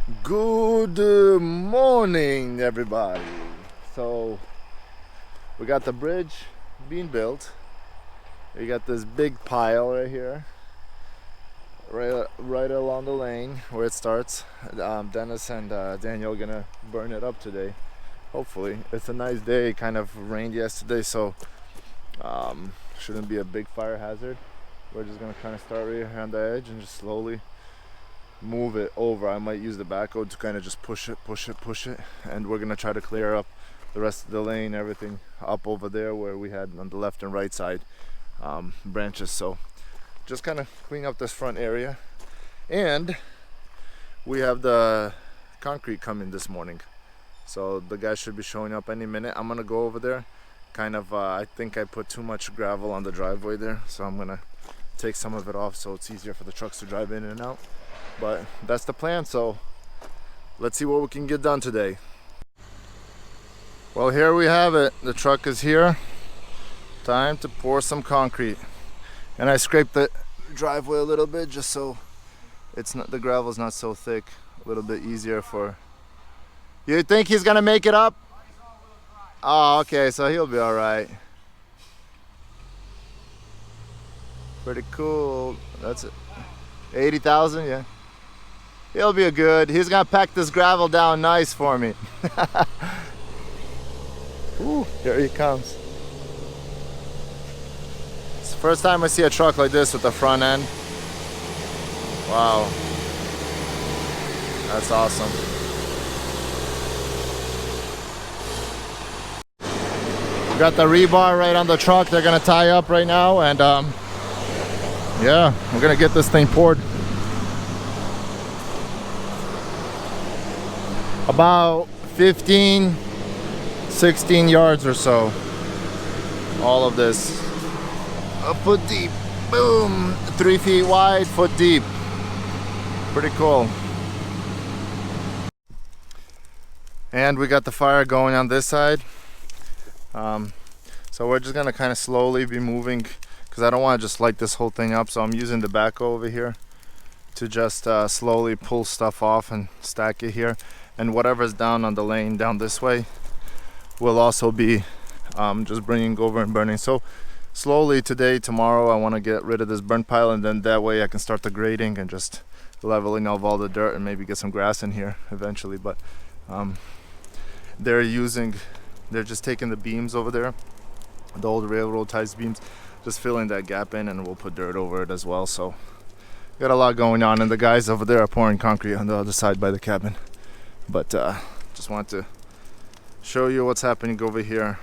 Good morning, everybody. So we got the bridge being built. We got this big pile right here, right along the lane where it starts. Dennis and Daniel are gonna burn it up today. Hopefully, it's a nice day. Kind of rained yesterday, so shouldn't be a big fire hazard. We're just gonna kind of start right here on the edge and just slowly move it over. I might use the backhoe to kind of just push it, and we're gonna try to clear up the rest of the lane, everything up over there where we had on the left and right side branches. So just kind of clean up this front area, and we have the concrete coming this morning, so the guy should be showing up any minute. I'm gonna go over there. Kind of I think I put too much gravel on the driveway there, so I'm gonna take some of it off so it's easier for the trucks to drive in and out. But that's the plan, so let's see what we can get done today. Well, here we have it. The truck is here. Time to pour some concrete. And I scraped the driveway a little bit just so it's not, the gravel's not so thick. A little bit easier for... You think he's gonna make it up? Oh, okay, so he'll be all right. Pretty cool. That's it. 80,000, yeah. He'll be good. He's gonna pack this gravel down nice for me. Ooh, here he comes. It's the first time I see a truck like this with the front end. Wow. That's awesome. We got the rebar right on the truck. They're gonna tie up right now, and yeah, we're gonna get this thing poured. About 15, 16 yards or so. All of this. A foot deep. Boom! 3 feet wide, foot deep. Pretty cool. And we got the fire going on this side. So we're just gonna kind of slowly be moving, because I don't want to just light this whole thing up. So I'm using the backhoe over here to just slowly pull stuff off and stack it here. And whatever's down on the lane down this way will also be just bringing over and burning. So slowly today, tomorrow, I want to get rid of this burn pile, and then that way I can start the grading and just leveling of all the dirt and maybe get some grass in here eventually. But they're just taking the beams over there, the old railroad ties beams, just filling that gap in, and we'll put dirt over it as well. So got a lot going on, and the guys over there are pouring concrete on the other side by the cabin. But just wanted to show you what's happening over here.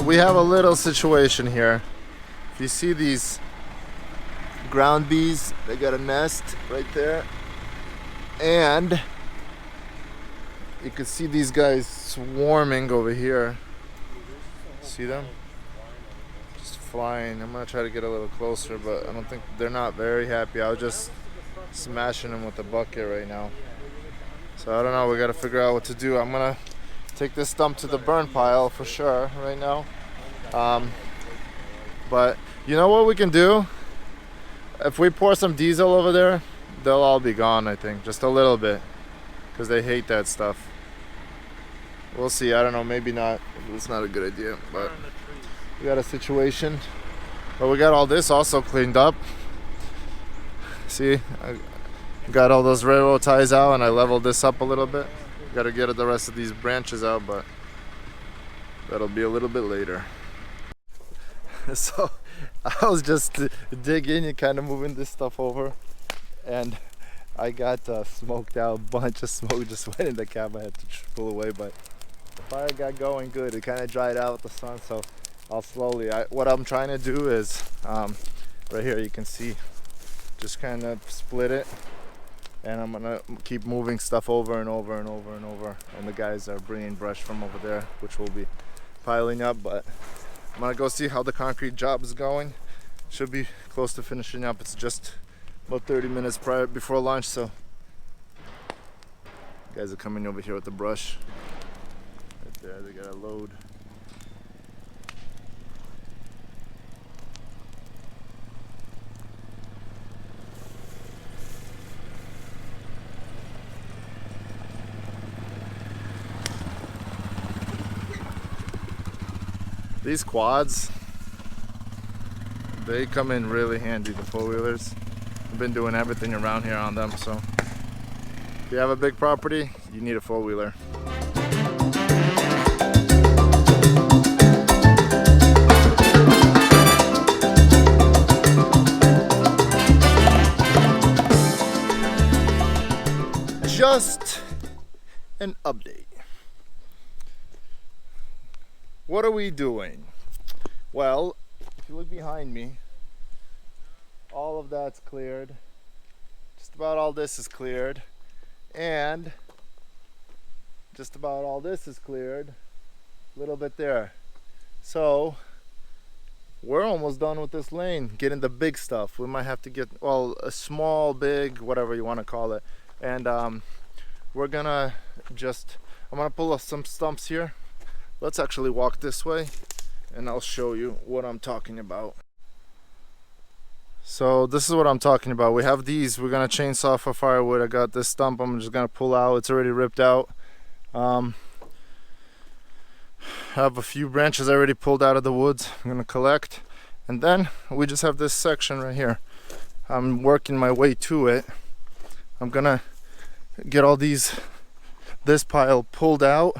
We have a little situation here. If you see these ground bees, they got a nest right there, and you can see these guys swarming over here. See them? Just flying. I'm gonna try to get a little closer, but I don't think they're not very happy. I was just smashing them with the bucket right now. So I don't know, we gotta figure out what to do. I'm gonna take this stump to the burn pile for sure right now. But you know what we can do? If we pour some diesel over there, they'll all be gone, I think. Just a little bit, because they hate that stuff. We'll see. I don't know, maybe not. It's not a good idea, but we got a situation. But we got all this also cleaned up. See, Got all those railroad ties out, and I leveled this up a little bit. Got to get the rest of these branches out, but that'll be a little bit later. So I was just digging and kind of moving this stuff over, and I got smoked out. A bunch of smoke just went in the cab. I had to pull away, but the fire got going good. It kind of dried out with the sun, so I'll slowly. What I'm trying to do is, right here you can see, just kind of split it, and I'm gonna keep moving stuff over and over and over and over. And the guys are bringing brush from over there, which will be piling up, but I'm gonna go see how the concrete job is going. Should be close to finishing up. It's just about 30 minutes before lunch, so guys are coming over here with the brush. Right there, they got a load. These quads, they come in really handy, the four-wheelers. I've been doing everything around here on them, so if you have a big property, you need a four-wheeler. Just an update. What are we doing? Well, if you look behind me, all of that's cleared. Just about all this is cleared. And just about all this is cleared. A little bit there. So we're almost done with this lane, getting the big stuff. We might have to get, well, a small, big, whatever you want to call it. And we're gonna I'm gonna pull off some stumps here. Let's actually walk this way and I'll show you what I'm talking about. So this is what I'm talking about. We have these, we're gonna chainsaw for firewood. I got this stump I'm just gonna pull out. It's already ripped out. Have a few branches already pulled out of the woods. I'm gonna collect, and then we just have this section right here. I'm working my way to it. I'm gonna get all this pile pulled out,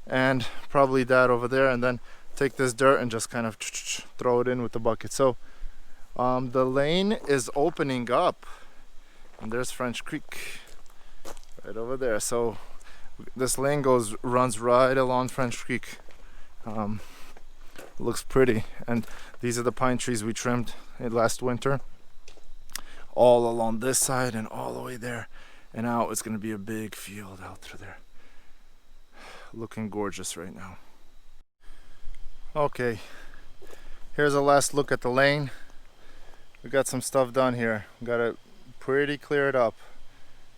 and probably that over there, and then take this dirt and just kind of throw it in with the bucket. So the lane is opening up, and there's French Creek right over there. So this lane runs right along French Creek. Looks pretty, and these are the pine trees we trimmed last winter, all along this side and all the way there, and out it's going to be a big field out through there. Looking gorgeous right now. Okay, here's a last look at the lane. We got some stuff done here. Got it pretty cleared up.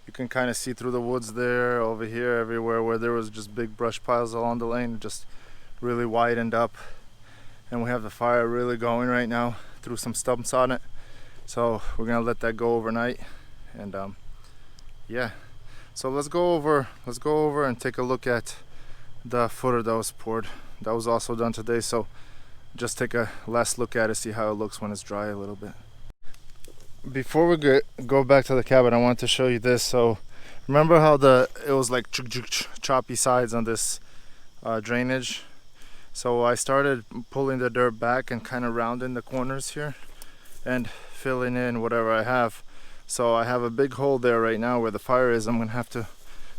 You can kind of see through the woods there, over here, everywhere where there was just big brush piles along the lane, just really widened up. And we have the fire really going right now. Threw some stumps on it, so we're gonna let that go overnight. And yeah, so let's go over and take a look at the footer that was poured. That was also done today, so just take a last look at it, see how it looks when it's dry a little bit. Before we go back to the cabin, I wanted to show you this. So remember how it was like choppy sides on this drainage? So I started pulling the dirt back and kind of rounding the corners here and filling in whatever I have. So I have a big hole there right now where the fire is. I'm gonna have to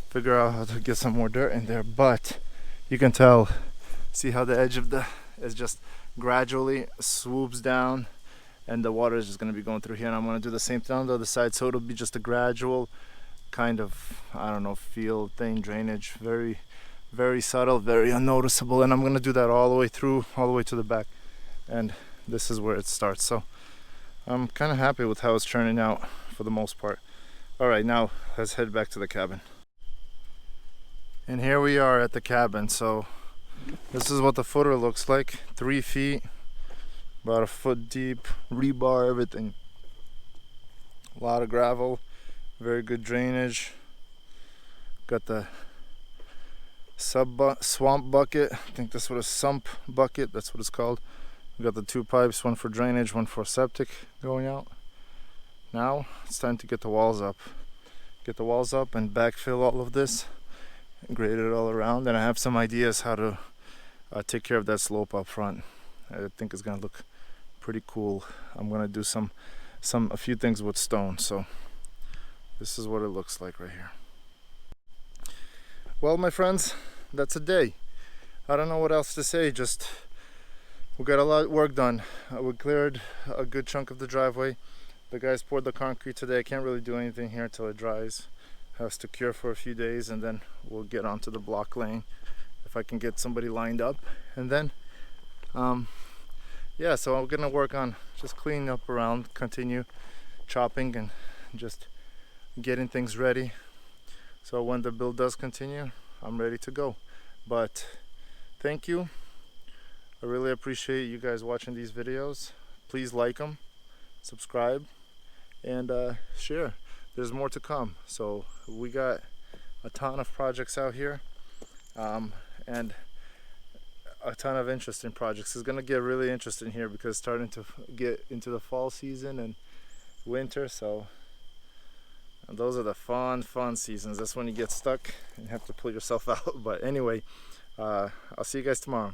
figure out how to get some more dirt in there, but you can tell, see how the edge of is just gradually swoops down, and the water is just going to be going through here. And I'm going to do the same thing on the other side, so it'll be just a gradual kind of, I don't know, field thing, drainage, very, very subtle, very unnoticeable. And I'm going to do that all the way through, all the way to the back, and this is where it starts. So I'm kind of happy with how it's turning out for the most part. All right, now let's head back to the cabin. And here we are at the cabin. So this is what the footer looks like. 3 feet, about a foot deep, rebar, everything. A lot of gravel, very good drainage. Got the swamp bucket. I think that's what a sump bucket, that's what it's called. We got the 2 pipes, one for drainage, one for septic going out. Now it's time to get the walls up. get the walls up and backfill all of this and grade it all around. And I have some ideas how to take care of that slope up front. I think it's gonna look pretty cool. I'm gonna do a few things with stone. So this is what it looks like right here. Well, my friends, that's a day. I don't know what else to say. Just we got a lot of work done. We cleared a good chunk of the driveway. The guys poured the concrete today. I can't really do anything here until it dries. Has to cure for a few days, and then we'll get onto the block laying if I can get somebody lined up. And then yeah, so I'm gonna work on just cleaning up around, continue chopping and just getting things ready, so when the build does continue, I'm ready to go. But thank you. I really appreciate you guys watching these videos. Please like them, subscribe, and share. There's more to come. So we got a ton of projects out here, and a ton of interesting projects. It's gonna get really interesting here because it's starting to get into the fall season and winter. So and those are the fun seasons. That's when you get stuck and you have to pull yourself out. But anyway, I'll see you guys tomorrow.